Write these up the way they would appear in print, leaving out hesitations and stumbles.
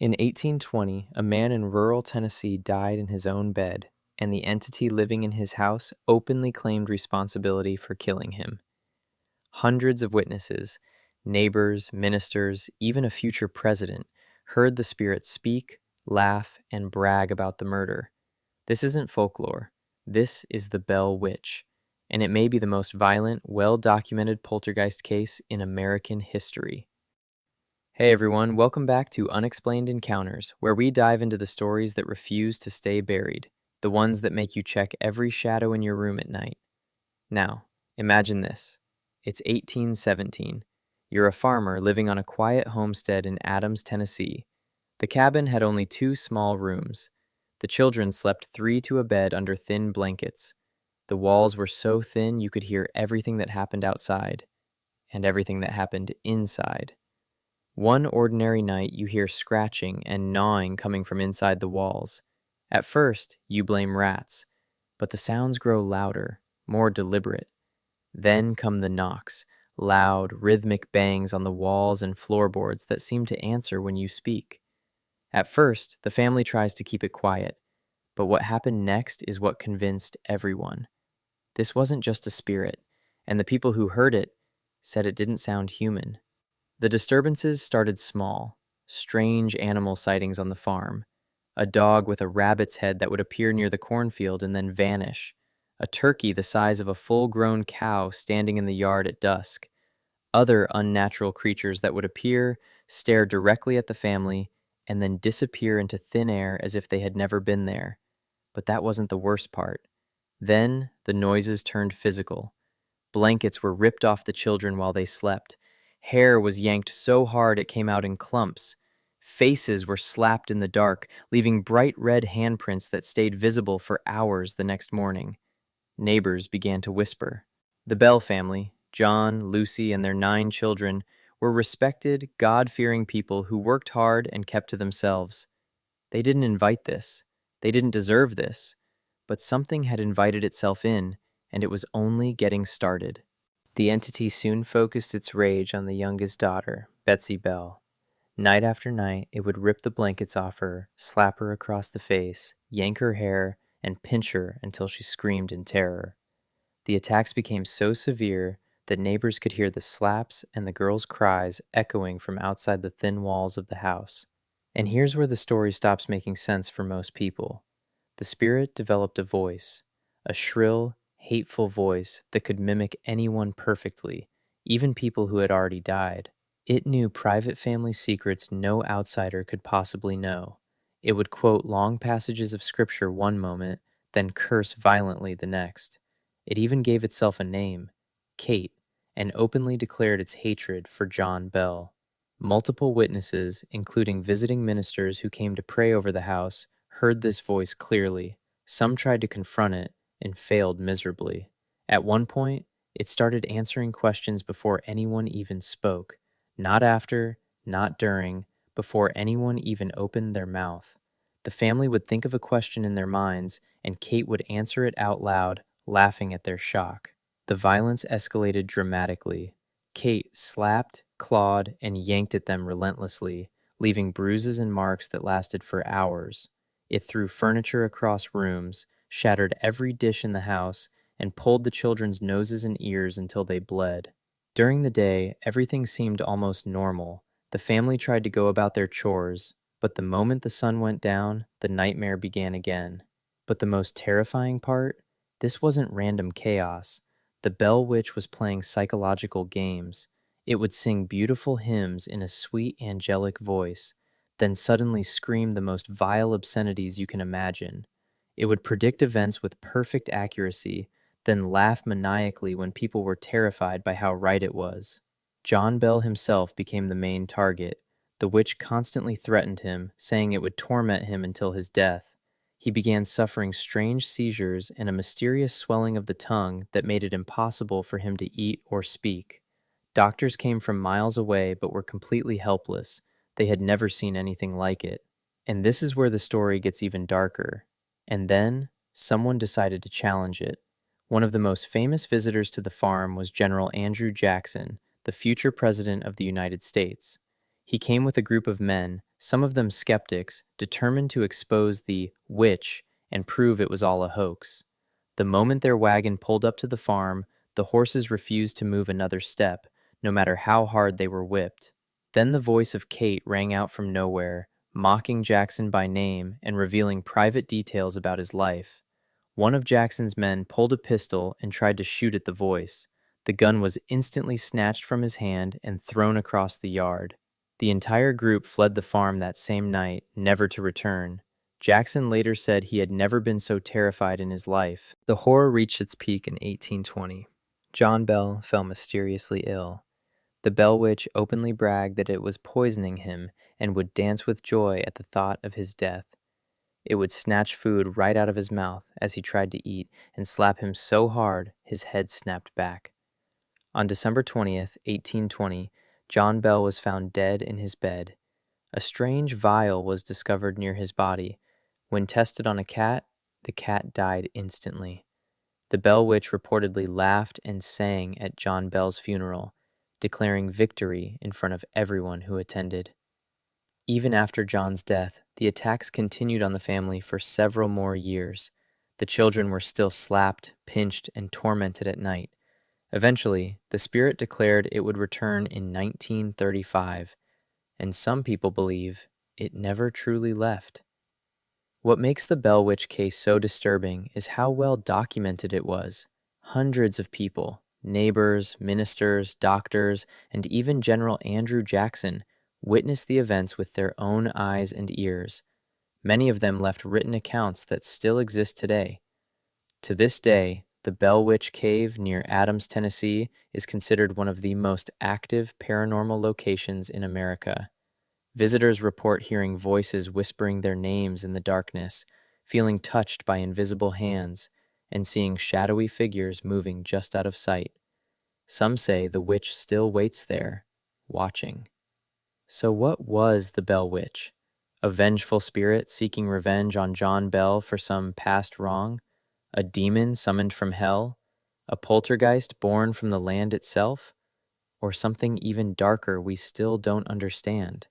In 1820, a man in rural Tennessee died in his own bed, and the entity living in his house openly claimed responsibility for killing him. Hundreds of witnesses, neighbors, ministers, even a future president, heard the spirit speak, laugh, and brag about the murder. This isn't folklore. This is the Bell Witch, and it may be the most violent, well-documented poltergeist case in American history. Hey everyone, welcome back to Unexplained Encounters, where we dive into the stories that refuse to stay buried, the ones that make you check every shadow in your room at night. Now, imagine this. It's 1817. You're a farmer living on a quiet homestead in Adams, Tennessee. The cabin had only two small rooms. The children slept three to a bed under thin blankets. The walls were so thin you could hear everything that happened outside, and everything that happened inside. One ordinary night, you hear scratching and gnawing coming from inside the walls. At first, you blame rats, but the sounds grow louder, more deliberate. Then come the knocks, loud, rhythmic bangs on the walls and floorboards that seem to answer when you speak. At first, the family tries to keep it quiet, but what happened next is what convinced everyone. This wasn't just a spirit, and the people who heard it said it didn't sound human. The disturbances started small, strange animal sightings on the farm. A dog with a rabbit's head that would appear near the cornfield and then vanish. A turkey the size of a full-grown cow standing in the yard at dusk. Other unnatural creatures that would appear, stare directly at the family, and then disappear into thin air as if they had never been there. But that wasn't the worst part. Then the noises turned physical. Blankets were ripped off the children while they slept. Hair was yanked so hard it came out in clumps. Faces were slapped in the dark, leaving bright red handprints that stayed visible for hours the next morning. Neighbors began to whisper. The Bell family, John, Lucy, and their 9 children, were respected, God-fearing people who worked hard and kept to themselves. They didn't invite this. They didn't deserve this. But something had invited itself in, and it was only getting started. The entity soon focused its rage on the youngest daughter, Betsy Bell. Night after night, it would rip the blankets off her, slap her across the face, yank her hair, and pinch her until she screamed in terror. The attacks became so severe that neighbors could hear the slaps and the girl's cries echoing from outside the thin walls of the house. And here's where the story stops making sense for most people. The spirit developed a voice, a shrill, hateful voice that could mimic anyone perfectly, even people who had already died. It knew private family secrets no outsider could possibly know. It would quote long passages of scripture one moment, then curse violently the next. It even gave itself a name, Kate, and openly declared its hatred for John Bell. Multiple witnesses, including visiting ministers who came to pray over the house, heard this voice clearly. Some tried to confront it, and failed miserably. At one point, it started answering questions before anyone even spoke. Not after, not during, before anyone even opened their mouth. The family would think of a question in their minds, and Kate would answer it out loud, laughing at their shock. The violence escalated dramatically. Kate slapped, clawed, and yanked at them relentlessly, leaving bruises and marks that lasted for hours. It threw furniture across rooms, shattered every dish in the house, and pulled the children's noses and ears until they bled. During the day, everything seemed almost normal. The family tried to go about their chores, but the moment the sun went down, the nightmare began again. But the most terrifying part? This wasn't random chaos. The Bell Witch was playing psychological games. It would sing beautiful hymns in a sweet, angelic voice, then suddenly scream the most vile obscenities you can imagine. It would predict events with perfect accuracy, then laugh maniacally when people were terrified by how right it was. John Bell himself became the main target. The witch constantly threatened him, saying it would torment him until his death. He began suffering strange seizures and a mysterious swelling of the tongue that made it impossible for him to eat or speak. Doctors came from miles away but were completely helpless. They had never seen anything like it. And this is where the story gets even darker. And then, someone decided to challenge it. One of the most famous visitors to the farm was General Andrew Jackson, the future president of the United States. He came with a group of men, Some of them skeptics, determined to expose the witch and prove it was all a hoax. The moment their wagon pulled up to the farm, the horses refused to move another step, no matter how hard they were whipped. Then the voice of Kate rang out from nowhere, mocking Jackson by name and revealing private details about his life. One of Jackson's men pulled a pistol and tried to shoot at the voice. The gun was instantly snatched from his hand and thrown across the yard. The entire group fled the farm that same night, never to return. Jackson later said he had never been so terrified in his life. The horror reached its peak in 1820. John Bell fell mysteriously ill. The Bell Witch openly bragged that it was poisoning him and would dance with joy at the thought of his death. It would snatch food right out of his mouth as he tried to eat and slap him so hard his head snapped back. On December 20th, 1820, John Bell was found dead in his bed. A strange vial was discovered near his body. When tested on a cat, the cat died instantly. The Bell Witch reportedly laughed and sang at John Bell's funeral, declaring victory in front of everyone who attended. Even after John's death, the attacks continued on the family for several more years. The children were still slapped, pinched, and tormented at night. Eventually, the spirit declared it would return in 1935, and some people believe it never truly left. What makes the Bell Witch case so disturbing is how well documented it was. Hundreds of people, neighbors, ministers, doctors, and even General Andrew Jackson witnessed the events with their own eyes and ears. Many of them left written accounts that still exist today. To this day, the Bell Witch Cave near Adams, Tennessee, is considered one of the most active paranormal locations in America. Visitors report hearing voices whispering their names in the darkness, feeling touched by invisible hands, and seeing shadowy figures moving just out of sight. Some say the witch still waits there, watching. So what was the Bell Witch? A vengeful spirit seeking revenge on John Bell for some past wrong? A demon summoned from hell? A poltergeist born from the land itself? Or something even darker we still don't understand?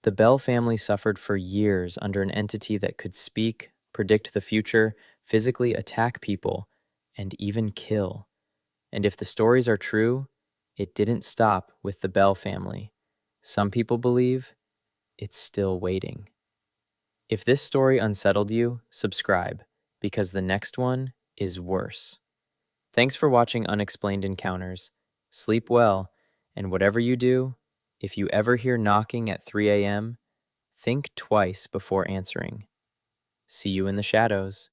The Bell family suffered for years under an entity that could speak, predict the future, physically attack people, and even kill. And if the stories are true, it didn't stop with the Bell family. Some people believe it's still waiting. If this story unsettled you, subscribe, because the next one is worse. Thanks for watching Unexplained Encounters. Sleep well, and whatever you do, if you ever hear knocking at 3 a.m., think twice before answering. See you in the shadows.